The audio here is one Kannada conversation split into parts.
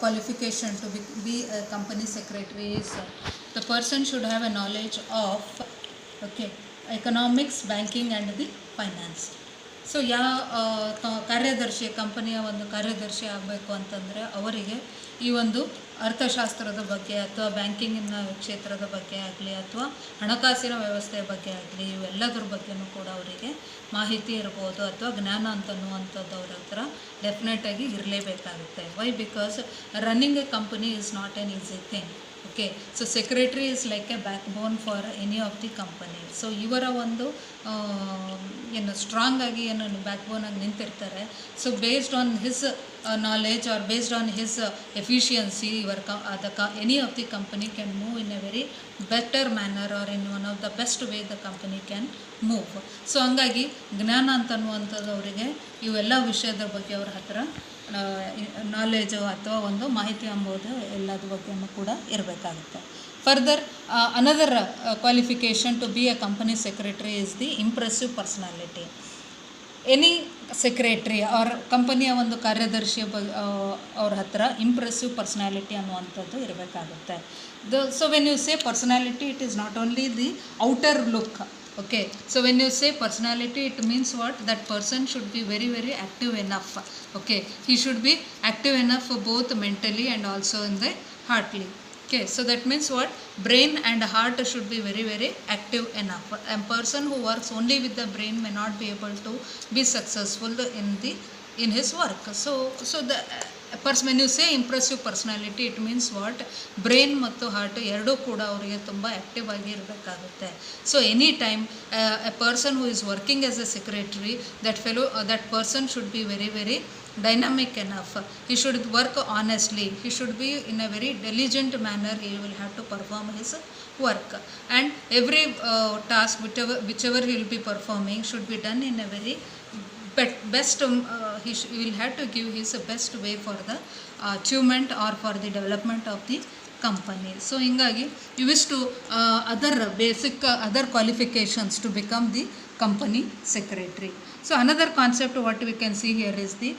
qualification to be a company secretary is the person should have a knowledge of economics, banking and the finance. So ಕಾರ್ಯದರ್ಶಿ ಕಂಪನಿಯ ಒಂದು ಕಾರ್ಯದರ್ಶಿ ಆಗಬೇಕು ಅಂತಂದರೆ ಅವರಿಗೆ ಈ ಒಂದು ಅರ್ಥಶಾಸ್ತ್ರದ ಬಗ್ಗೆ ಅಥವಾ ಬ್ಯಾಂಕಿಂಗಿನ ಕ್ಷೇತ್ರದ ಬಗ್ಗೆ ಆಗಲಿ ಅಥವಾ ಹಣಕಾಸಿನ ವ್ಯವಸ್ಥೆಯ ಬಗ್ಗೆ ಆಗಲಿ ಇವೆಲ್ಲದ್ರ ಬಗ್ಗೆಯೂ ಕೂಡ ಅವರಿಗೆ ಮಾಹಿತಿ ಇರ್ಬೋದು ಅಥವಾ ಜ್ಞಾನ ಅಂತನ್ನುವಂಥದ್ದು ಅವ್ರ ಹತ್ರ ಡೆಫಿನೆಟಾಗಿ ಇರಲೇಬೇಕಾಗುತ್ತೆ. Why? Because running a company is not an easy thing. Okay, so secretary is like a backbone for any of the company. So ಇವರ ಒಂದು ಏನು ಸ್ಟ್ರಾಂಗ್ ಆಗಿ ಏನು ಬ್ಯಾಕ್ ಬೋನಾಗಿ ನಿಂತಿರ್ತಾರೆ. So based on his knowledge or based on his efficiency, any of the company can move in a very better manner or in one of the best way the company can move. So ಹಂಗಾಗಿ ಜ್ಞಾನ ಅಂತನ್ನುವಂಥದ್ದು ಅವರಿಗೆ ಇವೆಲ್ಲ ವಿಷಯದ ಬಗ್ಗೆ ಅವ್ರ ಹತ್ರ ನಾಲೆಜು ಅಥವಾ ಒಂದು ಮಾಹಿತಿ ಎಂಬುದು ಎಲ್ಲದ್ರ ಬಗ್ಗೆಯೂ ಕೂಡ ಇರಬೇಕಾಗುತ್ತೆ. Further another qualification to be a company secretary is the impressive personality. Any secretary ಅವ್ರ ಕಂಪನಿಯ ಒಂದು ಕಾರ್ಯದರ್ಶಿಯ ಅವ್ರ ಹತ್ರ ಇಂಪ್ರೆಸಿವ್ ಪರ್ಸ್ನಾಲಿಟಿ ಅನ್ನುವಂಥದ್ದು ಇರಬೇಕಾಗುತ್ತೆ. So when you say personality, it is not only the outer look. Okay, so when you say personality, it means what? That person should be very very active enough. Okay, he should be active enough both mentally and also in the heartly. Okay, so that means what? Brain and heart should be very very active enough. A person who works only with the brain may not be able to be successful in his work. So the person, when you say impressive personality, it means what? Brain ಮತ್ತು ಹಾರ್ಟ್ ಎರಡೂ ಕೂಡ ಅವರಿಗೆ ತುಂಬ ಆ್ಯಕ್ಟಿವ್ ಆಗಿ ಇರಬೇಕಾಗುತ್ತೆ. So any time a person who is working as a secretary, that person should be very very dynamic enough. He should work honestly. He should be in a very diligent manner. He will have to perform his work, and every task whichever he will be performing should be done in a very best. He will have to give his best way for the achievement or for the development of the company. So hingagi you wish to other qualifications to become the company secretary. So another concept what we can see here is the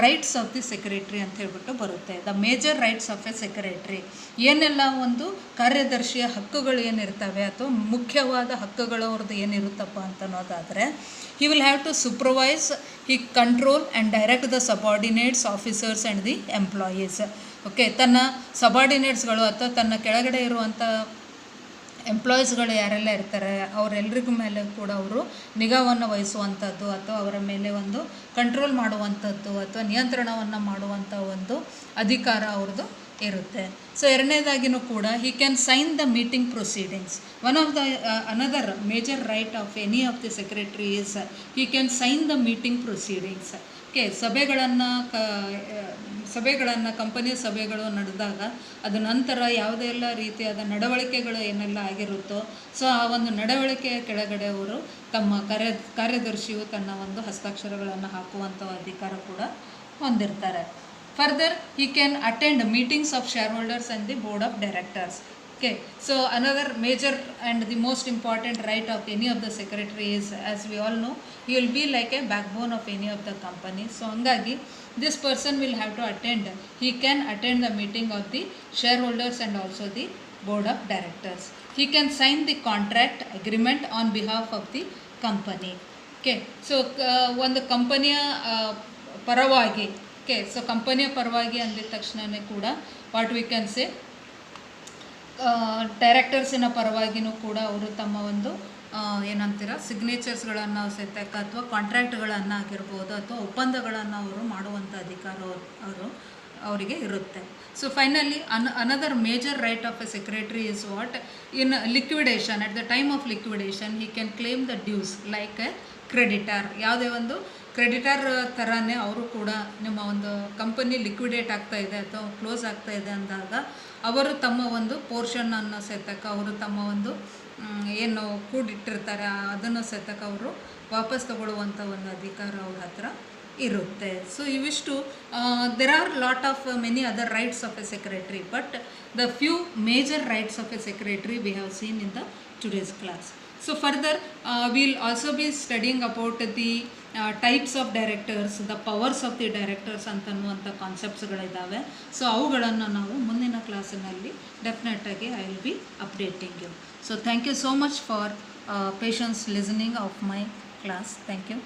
rights of the secretary ಅಂತ ಹೇಳ್ಬಿಟ್ಟು ಬರುತ್ತೆ. The major rights of A secretary. ಏನೆಲ್ಲ ಒಂದು ಕಾರ್ಯದರ್ಶಿಯ ಹಕ್ಕುಗಳು ಏನಿರ್ತವೆ ಅಥವಾ ಮುಖ್ಯವಾದ ಹಕ್ಕುಗಳು ಅವ್ರದ್ದು ಏನಿರುತ್ತಪ್ಪ ಅಂತ ಅನ್ನೋದಾದರೆ, he will have to supervise, he control and direct the subordinates, officers and the employees. Okay, ತನ್ನ ಸಬಾರ್ಡಿನೇಟ್ಸ್ಗಳು ಅಥವಾ ತನ್ನ ಕೆಳಗಡೆ ಇರುವಂಥ ಎಂಪ್ಲಾಯೀಸ್ಗಳು ಯಾರೆಲ್ಲ ಇರ್ತಾರೆ ಅವರೆಲ್ಲರಿಗೂ ಮೇಲೆ ಕೂಡ ಅವರು ನಿಗಾವನ್ನು ವಹಿಸುವಂಥದ್ದು ಅಥವಾ ಅವರ ಮೇಲೆ ಒಂದು ಕಂಟ್ರೋಲ್ ಮಾಡುವಂಥದ್ದು ಅಥವಾ ನಿಯಂತ್ರಣವನ್ನು ಮಾಡುವಂಥ ಒಂದು ಅಧಿಕಾರ ಅವ್ರದ್ದು ಇರುತ್ತೆ. ಸೊ ಎರಡನೇದಾಗಿನೂ ಕೂಡ he can sign the meeting proceedings. One of the another major right of any of the secretary is he can sign the meeting proceedings. Okay, ಸಭೆಗಳನ್ನು ಕಂಪನಿಯ ಸಭೆಗಳು ನಡೆದಾಗ ಅದ ನಂತರ ಯಾವುದೇ ಎಲ್ಲ ರೀತಿಯಾದ ನಡವಳಿಕೆಗಳು ಏನೆಲ್ಲ ಆಗಿರುತ್ತೋ, ಸೊ ಆ ಒಂದು ನಡವಳಿಕೆಯ ಕೆಳಗಡೆ ಅವರು ತಮ್ಮ ಕಾರ್ಯದರ್ಶಿಯು ತನ್ನ ಒಂದು ಹಸ್ತಾಕ್ಷರಗಳನ್ನು ಹಾಕುವಂಥ ಅಧಿಕಾರ ಕೂಡ ಹೊಂದಿರ್ತಾರೆ. Further he can attend meetings of shareholders and the board of directors. Okay, so another major and the most important right of any of the secretary is, as we all know, he will be like a backbone of any of the company. So hangagi this person will have to attend, he can attend the meeting of the shareholders and also the board of directors. He can sign the contract agreement on behalf of the company. Okay, so ಒಂದು ಕಂಪನಿಯ ಪರವಾಗಿ, ಓಕೆ, ಸೊ ಕಂಪನಿಯ ಪರವಾಗಿ ಅಂದಿದ ತಕ್ಷಣವೇ ಕೂಡ ವಾಟ್ ವಿ ಕ್ಯಾನ್ ಸೇ, ಡೈರೆಕ್ಟರ್ಸಿನ ಪರವಾಗಿಯೂ ಕೂಡ ಅವರು ತಮ್ಮ ಒಂದು ಏನಂತೀರ ಸಿಗ್ನೇಚರ್ಸ್ಗಳನ್ನು ಸಹಿತ ಅಥವಾ ಕಾಂಟ್ರಾಕ್ಟ್ಗಳನ್ನು ಆಗಿರ್ಬೋದು ಅಥವಾ ಒಪ್ಪಂದಗಳನ್ನು ಅವರು ಮಾಡುವಂಥ ಅಧಿಕಾರ ಅವರಿಗೆ ಇರುತ್ತೆ. So finally another major right of a secretary is what? In liquidation, at the time of liquidation he can claim the dues like a creditor. ಯಾವುದೇ ಒಂದು ಕ್ರೆಡಿಟರ್ ಥರನೇ ಅವರು ಕೂಡ ನಿಮ್ಮ ಒಂದು ಕಂಪನಿ ಲಿಕ್ವಿಡೇಟ್ ಆಗ್ತಾ ಇದೆ ಅಥವಾ ಕ್ಲೋಸ್ ಆಗ್ತಾ ಇದೆ ಅಂದಾಗ ಅವರು ತಮ್ಮ ಒಂದು ಪೋರ್ಷನನ್ನು ಸಹಿತಕ್ಕೆ ಅವರು ತಮ್ಮ ಒಂದು ಏನು ಕೂಡಿಟ್ಟಿರ್ತಾರೆ ಅದನ್ನು ಸಹಿತಕ್ಕೆ ಅವರು ವಾಪಸ್ ತಗೊಳ್ಳುವಂಥ ಒಂದು ಅಧಿಕಾರ ಅವ್ರ ಹತ್ರ ಇರುತ್ತೆ. ಸೊ ಇವಿಷ್ಟು there are lot of many other rights of a secretary, but the few major rights of a secretary we have seen in the today's class. So further we'll also be studying about the types of directors, the powers of the directors ಅಂತನ್ನುವಂಥ ಕಾನ್ಸೆಪ್ಟ್ಸ್ಗಳಿದ್ದಾವೆ. ಸೊ ಅವುಗಳನ್ನು ನಾವು ಮುಂದಿನ ಕ್ಲಾಸಿನಲ್ಲಿ ಡೆಫಿನೆಟಾಗಿ I will be updating you. So thank you so much for patience listening of my class. Thank you.